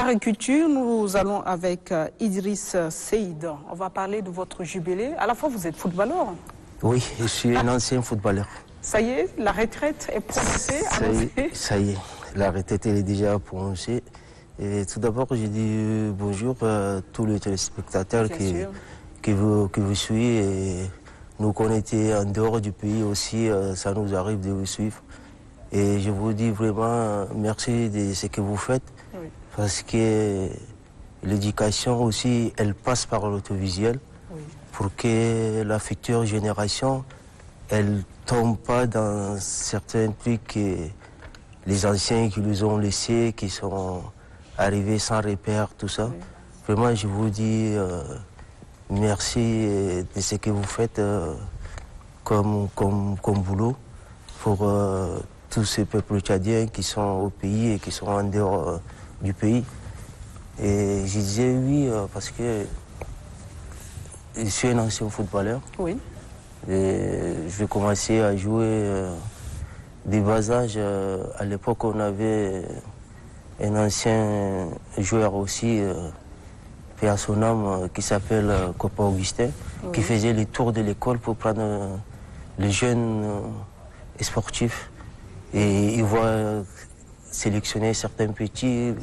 agriculture, nous allons avec Idriss Seyd. On va parler de votre jubilé. À la fois, vous êtes footballeur. Oui, je suis un ancien footballeur. Ça y est, la retraite est prononcée, annoncée. Ça y est, la retraite elle est déjà prononcée. Et tout d'abord, je dis bonjour à tous les téléspectateurs qui vous suivent. Et nous, qu'on était en dehors du pays aussi, ça nous arrive de vous suivre. Et je vous dis vraiment merci de ce que vous faites. Oui. Parce que l'éducation aussi, elle passe par l'audiovisuel. Oui. Pour que la future génération, elle tombe pas dans certains trucs que les anciens qui nous ont laissés, qui sont arrivés sans repère, tout ça. Oui. Vraiment, je vous dis merci de ce que vous faites comme boulot pour tous ces peuples tchadiens qui sont au pays et qui sont en dehors du pays. Et je disais oui parce que je suis un ancien footballeur. Oui. Et je vais commencer à jouer des bas âges. À l'époque, on avait un ancien joueur aussi, paix à son âme, qui s'appelle Copain Augustin, oui. Qui faisait les tours de l'école pour prendre les jeunes sportifs. Et il voit sélectionner certains petits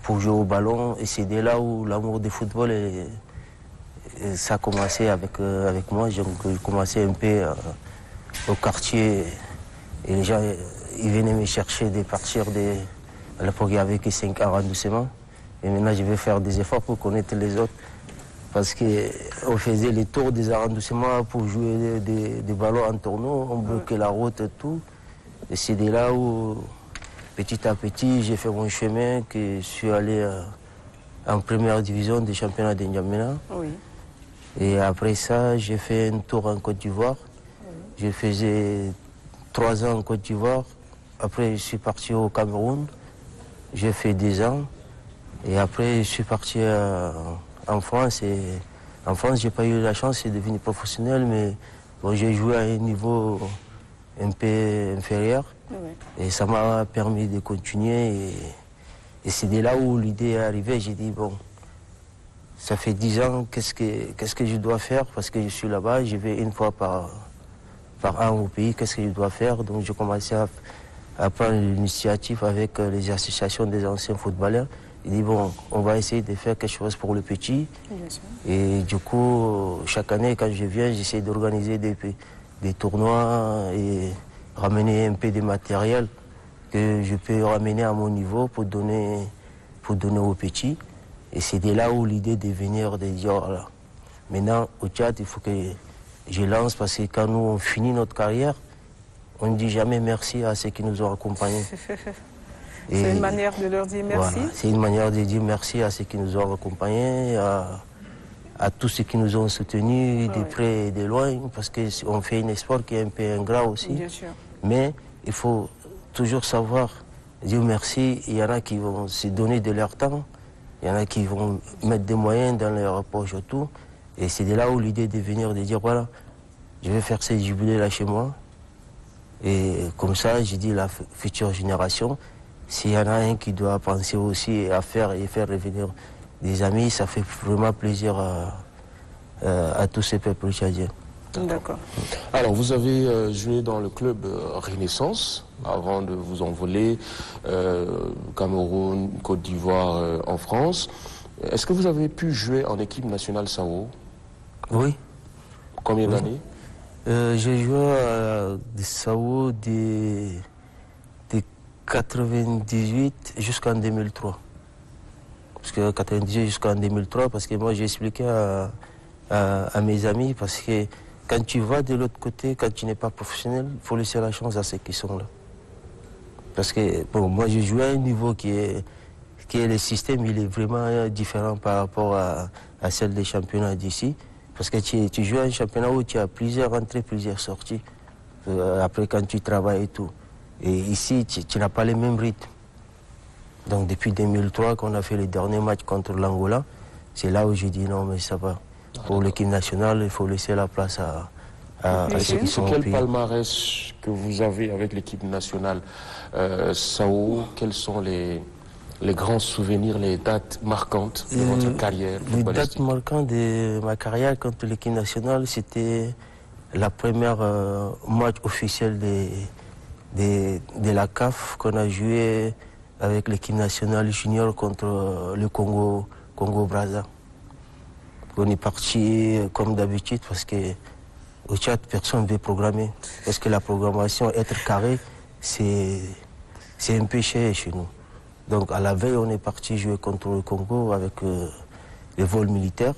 pour jouer au ballon. Et c'est de là où l'amour du football, ça a commencé avec moi. J'ai commencé un peu au quartier. Et les gens, ils venaient me chercher de partir à l'époque, il n'y avait que 5 arrondissements. Et maintenant, je vais faire des efforts pour connaître les autres. Parce qu'on faisait les tours des arrondissements pour jouer des ballons en tournoi. On bloquait la route et tout. Et c'est de là où, petit à petit, j'ai fait mon chemin, que je suis allé en première division des championnats de N'Djamena. Oui. Et après ça, j'ai fait un tour en Côte d'Ivoire. Oui. Je faisais 3 ans en Côte d'Ivoire. Après, je suis parti au Cameroun. J'ai fait 2 ans. Et après, je suis parti en France. Et en France, je n'ai pas eu la chance de devenir professionnel, mais bon, j'ai joué à un niveau un peu inférieur. Oui. Et ça m'a permis de continuer. Et c'est de là où l'idée est arrivée. J'ai dit, bon, ça fait 10 ans, qu'est-ce que je dois faire? Parce que je suis là-bas, je vais une fois par an au pays, qu'est-ce que je dois faire? Donc j'ai commencé à prendre l'initiative avec les associations des anciens footballeurs. J'ai dit, bon, on va essayer de faire quelque chose pour le petit. Et du coup, chaque année, quand je viens, j'essaie d'organiser des tournois et ramener un peu de matériel que je peux ramener à mon niveau pour donner aux petits. Et c'est de là où l'idée de venir, de dire, voilà, maintenant au Tchad, il faut que je lance, parce que quand nous on finit notre carrière, on ne dit jamais merci à ceux qui nous ont accompagnés. C'est une manière de leur dire merci. Voilà, c'est une manière de dire merci à ceux qui nous ont accompagnés, à tous ceux qui nous ont soutenus, de près et de loin, parce qu'on fait un sport qui est un peu ingrat aussi. Bien sûr. Mais il faut toujours savoir dire merci. Il y en a qui vont se donner de leur temps, il y en a qui vont mettre des moyens dans leur poche et tout. Et c'est de là où l'idée de venir, de dire voilà, je vais faire ces jubilés-là chez moi. Et comme ça, j'ai dit la future génération, s'il y en a un qui doit penser aussi à faire et faire revenir des amis, ça fait vraiment plaisir à tous ces peuples tchadiens. D'accord. Alors, vous avez joué dans le club Renaissance avant de vous envoler, Cameroun, Côte d'Ivoire, en France. Est-ce que vous avez pu jouer en équipe nationale SAO? Oui. Combien d'années? J'ai joué à SAO de 98 jusqu'en 2003. Parce que 98 jusqu'en 2003, parce que moi j'ai expliqué à mes amis, parce que quand tu vas de l'autre côté, quand tu n'es pas professionnel, il faut laisser la chance à ceux qui sont là. Parce que bon, moi j'ai joué à un niveau qui est le système, il est vraiment différent par rapport à celle des championnats d'ici. Parce que tu joues à un championnat où tu as plusieurs entrées, plusieurs sorties. Après quand tu travailles et tout. Et ici, tu n'as pas les mêmes rythmes. Donc depuis 2003, qu'on a fait les derniers matchs contre l'Angola, c'est là où j'ai dit non, mais ça va. Pour l'équipe nationale, il faut laisser la place à ceux qui sont au pays. Quel palmarès que vous avez avec l'équipe nationale SAO? Quels sont les les grands souvenirs, les dates marquantes de votre carrière Les dates footballistique? marquantes de ma carrière contre l'équipe nationale, c'était la première match officiel de la CAF qu'on a joué avec l'équipe nationale junior contre le Congo-Brazza. On est parti comme d'habitude parce qu'au Tchad, personne ne veut programmer. Parce que la programmation, être carré, c'est un peu cher chez nous. Donc à la veille, on est parti jouer contre le Congo avec les vols militaires.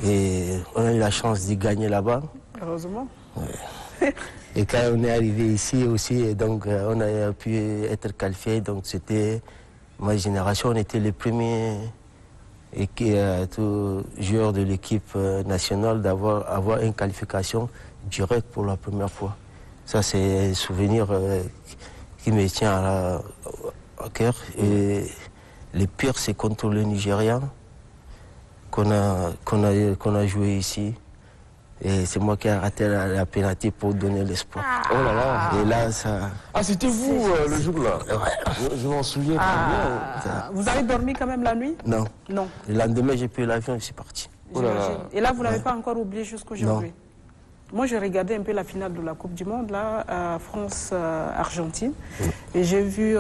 Et on a eu la chance de gagner là-bas. Heureusement. Ouais. Et quand on est arrivé ici aussi, donc on a pu être qualifié. Donc c'était ma génération, on était les premiers joueurs de l'équipe nationale avoir une qualification directe pour la première fois. Ça c'est un souvenir qui me tient à cœur. Et le pire, c'est contre le Nigeria qu'on a joué ici. Et c'est moi qui ai raté la pénalité pour donner l'espoir. Oh là là. Et là, ça... Ah, c'était vous le jour-là? Ouais. Je m'en souviens très bien. Vous avez dormi quand même la nuit? Non. Non. Le lendemain, j'ai pris l'avion et je suis parti. Oh là là. Et là, vous n'avez pas encore oublié jusqu'aujourd'hui? Non. Moi, j'ai regardé un peu la finale de la Coupe du Monde, là, France-Argentine. Et j'ai vu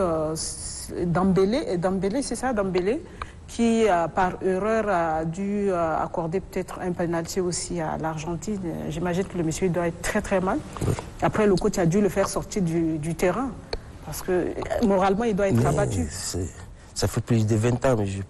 Dembélé, c'est ça, Dembélé, qui, par erreur, a dû accorder peut-être un penalty aussi à l'Argentine. J'imagine que le monsieur doit être très, très mal. Oui. Après, le coach a dû le faire sortir du terrain. Parce que, moralement, il doit être abattu. Ça fait plus de 20 ans, mais tu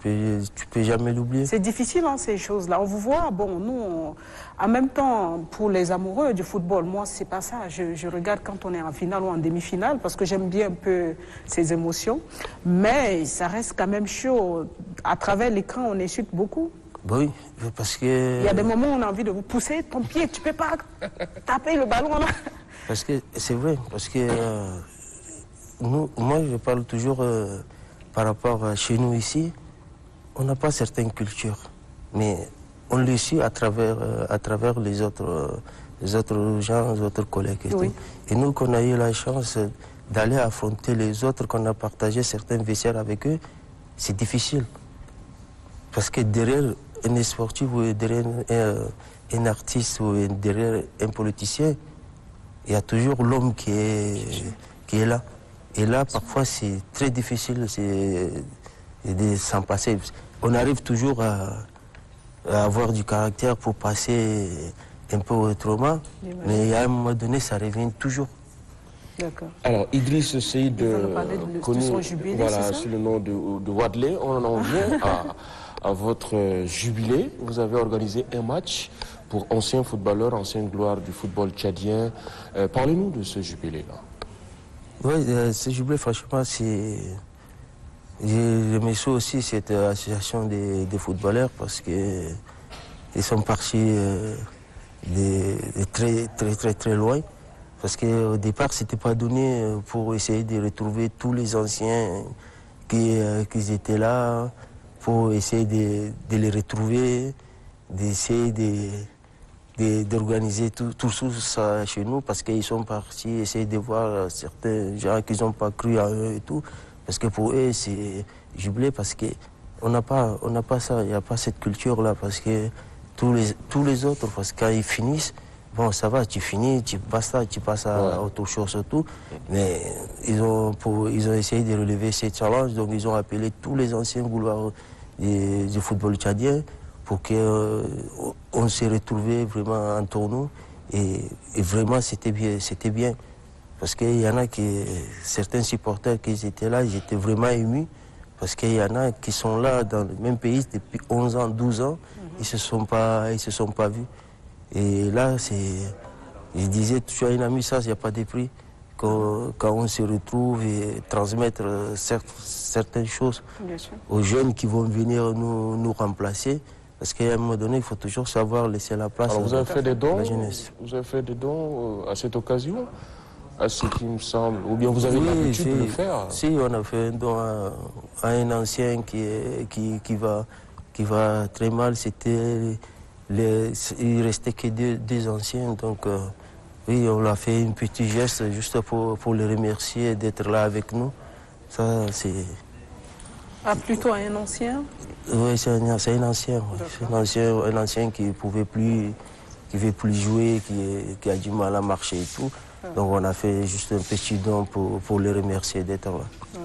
peux jamais l'oublier. C'est difficile, hein, ces choses-là. On vous voit, bon, nous, en même temps, pour les amoureux du football, moi, c'est pas ça. Je regarde quand on est en finale ou en demi-finale, parce que j'aime bien un peu ces émotions. Mais ça reste quand même chaud. À travers l'écran, on insulte beaucoup. Oui, parce que... Il y a des moments où on a envie de vous pousser ton pied, tu peux pas taper le ballon, là. Parce que c'est vrai, parce que moi, je parle toujours... par rapport à chez nous ici, on n'a pas certaines cultures, mais on le suit à travers les autres gens, les autres collègues et oui. tout. Et nous, qu'on a eu la chance d'aller affronter les autres, qu'on a partagé certains vestiaires avec eux, c'est difficile. Parce que derrière un sportif ou derrière un artiste ou derrière un politicien, il y a toujours l'homme qui est là. Et là, parfois, c'est très difficile de s'en passer. On arrive toujours à avoir du caractère pour passer un peu autrement, mais à un moment donné, ça revient toujours. D'accord. Alors, Idriss Seyd, connu voilà, sous le nom de Wadley, on en vient à votre jubilé. Vous avez organisé un match pour anciens footballeurs, ancienne gloire du football tchadien. Parlez-nous de ce jubilé-là. Oui, ce jubilé, franchement, c'est... Je remercie aussi cette association des footballeurs parce qu'ils sont partis de très loin. Parce qu'au départ, ce n'était pas donné pour essayer de retrouver tous les anciens qui étaient là, pour essayer de les retrouver, d'essayer d'organiser tout ça chez nous parce qu'ils sont partis essayer de voir certains gens qui n'ont pas cru en eux et tout. Parce que pour eux, c'est jubilé parce qu'on n'a pas ça, il n'y a pas cette culture-là. Parce que tous les autres, parce que quand ils finissent, bon, ça va, tu finis, tu passes à autre chose et tout. Mais ils ont essayé de relever ce challenge, donc ils ont appelé tous les anciens gouloirs du football tchadien pour qu'on se retrouvait vraiment entre nous. Et vraiment, c'était bien. Parce qu'il y en a certains supporters qui étaient là, ils étaient vraiment émus. Parce qu'il y en a qui sont là dans le même pays depuis 11 ans, 12 ans, ils se sont pas vus. Et là, je disais, tu as une amie, ça, il n'y a pas de prix. Quand on se retrouve et transmettre certaines choses aux jeunes qui vont venir nous remplacer. Parce qu'à un moment donné, il faut toujours savoir laisser la place à la jeunesse. Vous avez fait des dons à cette occasion, à ce qui me semble, ou bien vous avez l'habitude de le faire? Si, on a fait un don à un ancien qui va très mal. Il restait que deux anciens, donc oui, on a fait un petit geste juste pour les remercier d'être là avec nous. Ça, c'est... Ah, plutôt un ancien? Oui, c'est un ancien. Ouais. Un ancien qui ne pouvait plus, qui veut plus jouer, qui a du mal à marcher et tout. Donc on a fait juste un petit don pour le remercier d'être là. Ouais.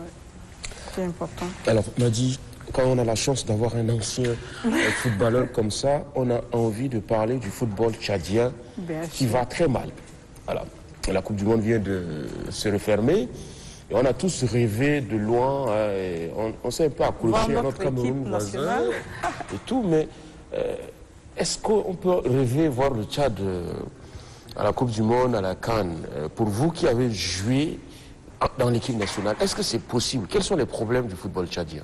C'est important. Alors, Madi, quand on a la chance d'avoir un ancien footballeur comme ça, on a envie de parler du football tchadien qui va très mal. Voilà. La Coupe du Monde vient de se refermer. Et on a tous rêvé de loin. On s'est un peu accroché à notre Cameroun voisin et tout. Mais est-ce qu'on peut rêver voir le Tchad à la Coupe du Monde, à la CAN? Pour vous qui avez joué dans l'équipe nationale, est-ce que c'est possible? Quels sont les problèmes du football tchadien?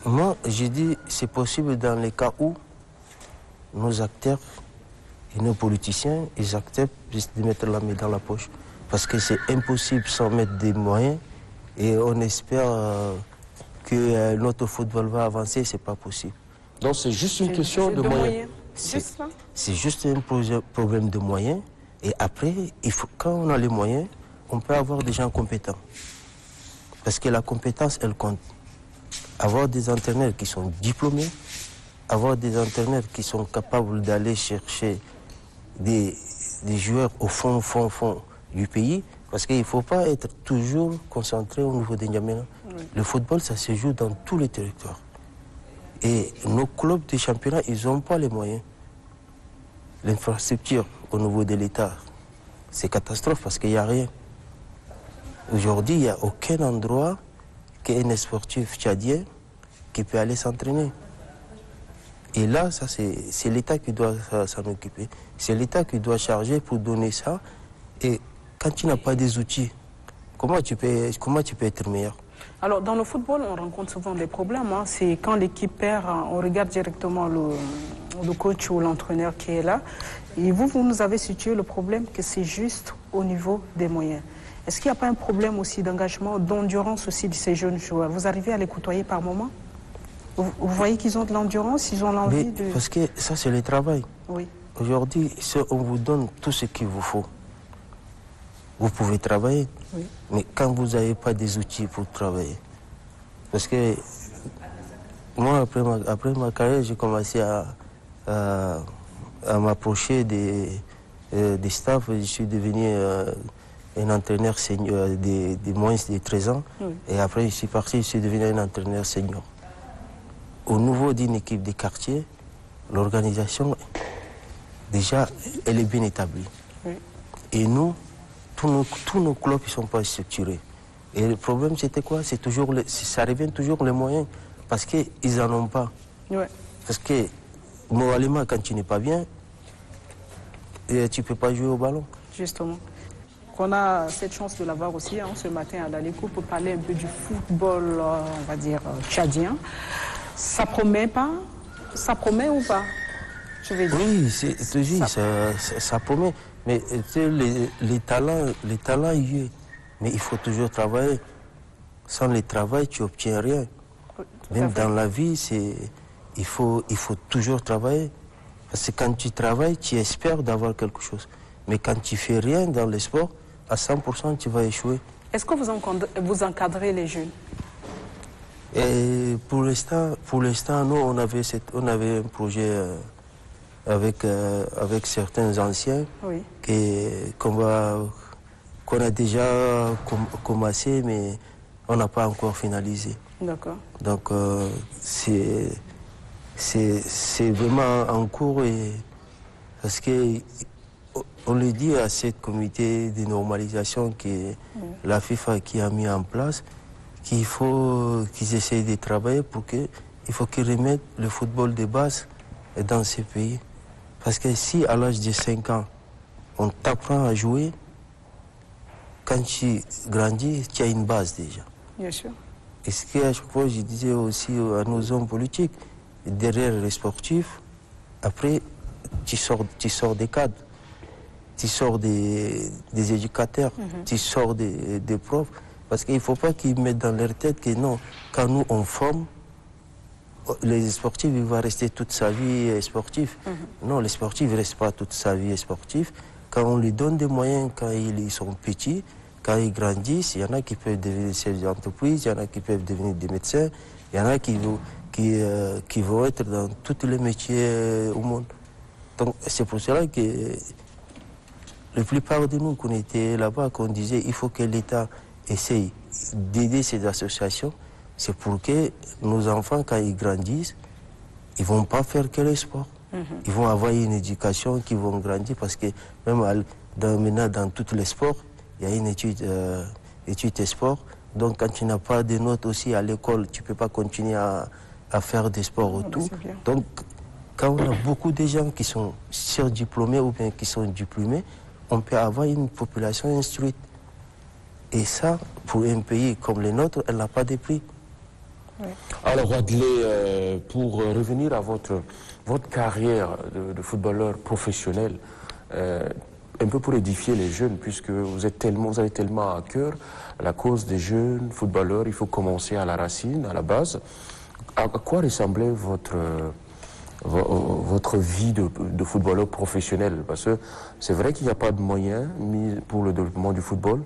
Moi, j'ai dit c'est possible dans les cas où nos acteurs et nos politiciens, ils acceptent juste de mettre la main dans la poche. Parce que c'est impossible sans mettre des moyens. Et on espère que notre football va avancer, c'est pas possible. Donc c'est juste une question de moyens. C'est juste un problème de moyens. Et après, quand on a les moyens, on peut avoir des gens compétents. Parce que la compétence, elle compte. Avoir des entraîneurs qui sont diplômés, avoir des entraîneurs qui sont capables d'aller chercher des joueurs au fond du pays, parce qu'il ne faut pas être toujours concentré au niveau des N'Djamena. Oui. Le football, ça se joue dans tous les territoires. Et nos clubs de championnat, ils n'ont pas les moyens. L'infrastructure au niveau de l'État, c'est catastrophe parce qu'il n'y a rien. Aujourd'hui, il n'y a aucun endroit qu'un sportif tchadien qui peut aller s'entraîner. Et là, ça c'est l'État qui doit s'en occuper. C'est l'État qui doit charger pour donner ça. Et quand tu n'as pas des outils, comment tu peux être meilleur? Alors, dans le football, on rencontre souvent des problèmes. Hein. C'est quand l'équipe perd, on regarde directement le coach ou l'entraîneur qui est là. Et vous nous avez situé le problème que c'est juste au niveau des moyens. Est-ce qu'il n'y a pas un problème aussi d'engagement, d'endurance aussi de ces jeunes joueurs? Vous arrivez à les côtoyer par moment? Vous voyez qu'ils ont de l'endurance, ils ont l'envie de... Parce que ça, c'est le travail. Oui. Aujourd'hui, on vous donne tout ce qu'il vous faut. Vous pouvez travailler, oui. Mais quand vous n'avez pas des outils pour travailler. Parce que moi, après ma carrière, j'ai commencé à m'approcher des staffs. Je suis devenu un entraîneur senior des moins de 13 ans. Oui. Et après, je suis parti, je suis devenu un entraîneur senior. Au niveau d'une équipe de quartier, l'organisation, déjà, elle est bien établie. Oui. Et nous, tous nos clubs ne sont pas structurés. Et le problème, c'était quoi? Ça revient toujours les moyens, parce qu'ils n'en ont pas. Ouais. Parce que, moralement, quand tu n'es pas bien, tu ne peux pas jouer au ballon. Justement. On a cette chance de l'avoir aussi ce matin à l'Aléco pour parler un peu du football, on va dire, tchadien. Ça promet pas? Ça promet ou pas? Je vais dire. Oui, ça promet. Mais les talents, il y est. Mais il faut toujours travailler. Sans le travail, tu n'obtiens rien. Même dans la vie, il faut toujours travailler. Parce que quand tu travailles, tu espères d'avoir quelque chose. Mais quand tu ne fais rien dans le sport, à 100%, tu vas échouer. Est-ce que vous encadrez les jeunes? Et pour l'instant, nous, on avait un projet avec certains anciens, oui, qu'on a déjà commencé, mais on n'a pas encore finalisé. D'accord. Donc, c'est vraiment en cours, parce qu'on le dit à ce comité de normalisation que la FIFA qui a mis en place, qu'il faut qu'ils essayent de travailler il faut qu'ils remettent le football de base dans ces pays. Parce que si à l'âge de 5 ans, on t'apprend à jouer, quand tu grandis, tu as une base déjà. Bien sûr. Et ce qu'à chaque fois, je disais aussi à nos hommes politiques, derrière les sportifs, après, tu sors des cadres, tu sors des éducateurs, tu sors des profs. Parce qu'il ne faut pas qu'ils mettent dans leur tête que non, quand nous on forme, les sportifs, il va rester toute sa vie sportif. Non, les sportifs ne restent pas toute sa vie sportif. Quand on lui donne des moyens, quand ils sont petits, quand ils grandissent, il y en a qui peuvent devenir chefs d'entreprise, il y en a qui peuvent devenir des médecins, il y en a qui vont être dans tous les métiers au monde. Donc c'est pour cela que la plupart de nous qu'on était là-bas, qu'on disait il faut que l'État essaye d'aider ces associations, c'est pour que nos enfants, quand ils grandissent, ils ne vont pas faire que le sport. Ils vont avoir une éducation qui vont grandir parce que même maintenant dans tous les sports, il y a une étude sport. Donc quand tu n'as pas de notes aussi à l'école, tu ne peux pas continuer à faire des sports autour. Donc quand on a beaucoup de gens qui sont surdiplômés ou bien qui sont diplômés, on peut avoir une population instruite. Et ça, pour un pays comme le nôtre, elle n'a pas de prix. Oui. Alors, Wadlé, pour revenir à votre carrière de footballeur professionnel, un peu pour édifier les jeunes, puisque vous avez tellement à cœur la cause des jeunes footballeurs, il faut commencer à la racine, à la base. À quoi ressemblait votre vie de footballeur professionnel? Parce que c'est vrai qu'il n'y a pas de moyens mis pour le développement du football,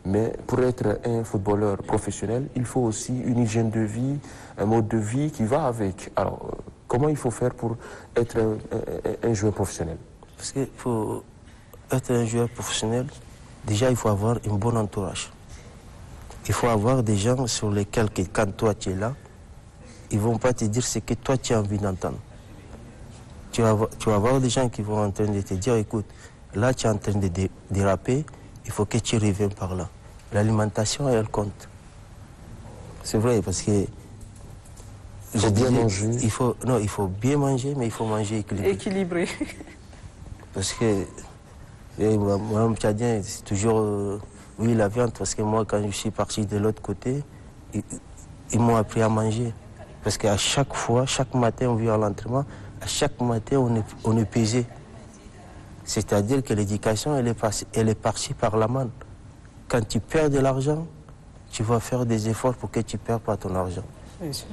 mais pour être un footballeur professionnel, il faut aussi une hygiène de vie, un mode de vie qui va avec. Alors, comment il faut faire pour être un joueur professionnel? Parce que pour être un joueur professionnel, déjà il faut avoir un bon entourage. Il faut avoir des gens sur lesquels, quand toi tu es là, ils ne vont pas te dire ce que toi tu as envie d'entendre. Tu vas avoir des gens qui vont en train de te dire, écoute, là tu es en train de déraper, il faut que tu reviennes par là. L'alimentation, elle compte. C'est vrai, parce que... Il faut bien manger. Il faut bien manger, mais il faut manger équilibré. Équilibré. Parce que, moi, Tchadien, c'est toujours, oui, la viande, parce que moi, quand je suis parti de l'autre côté, ils m'ont appris à manger. Parce qu'à chaque fois, chaque matin, on vient à l'entraînement, à chaque matin, on est pesé. C'est-à-dire que l'éducation, elle est partie par la main. Quand tu perds de l'argent, tu vas faire des efforts pour que tu ne perds pas ton argent.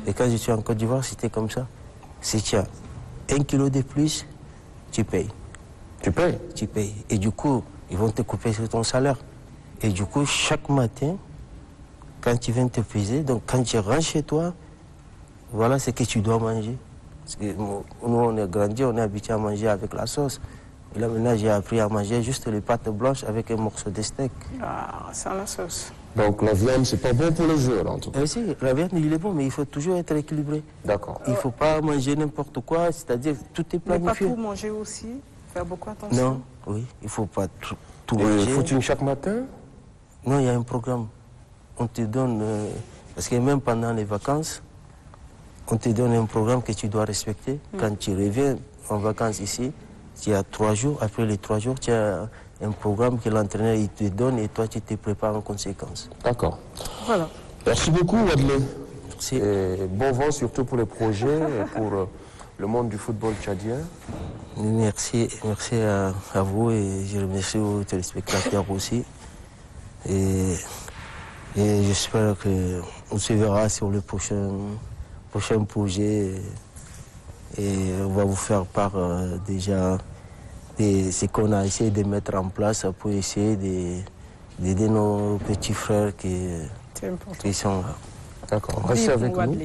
Et quand je suis en Côte d'Ivoire, c'était comme ça. Si tu as 1 kilo de plus, tu payes. Tu payes? Tu payes. Et du coup, ils vont te couper sur ton salaire. Et du coup, chaque matin, quand tu viens te peser, donc quand tu rentres chez toi, voilà ce que tu dois manger. Parce que nous, on est grandi, on est habitué à manger avec la sauce. Et là, maintenant, j'ai appris à manger juste les pâtes blanches avec un morceau de steak. Ah, sans la sauce. Donc la viande, c'est pas bon pour les joueurs, en tout cas. Si, la viande, il est bon, mais il faut toujours être équilibré. D'accord. Il ne faut pas manger n'importe quoi, c'est-à-dire tout est planifié. Mais pas tout manger aussi, faire beaucoup attention. Non, oui, il ne faut pas tout manger. Faut-il chaque matin? Non, il y a un programme. On te donne, parce que même pendant les vacances, on te donne un programme que tu dois respecter. Quand tu reviens en vacances ici, tu as 3 jours. Après les 3 jours, tu as un programme que l'entraîneur il te donne et toi, tu te prépares en conséquence. D'accord. Voilà. Merci beaucoup, Wadlé. Merci. Et bon vent surtout pour les projets et pour le monde du football tchadien. Merci à vous et je remercie aux téléspectateurs aussi. Et j'espère qu'on se verra sur le prochain projet et on va vous faire part déjà de ce qu'on a essayé de mettre en place pour essayer d'aider nos petits frères qui sont là. D'accord. Restez avec nous.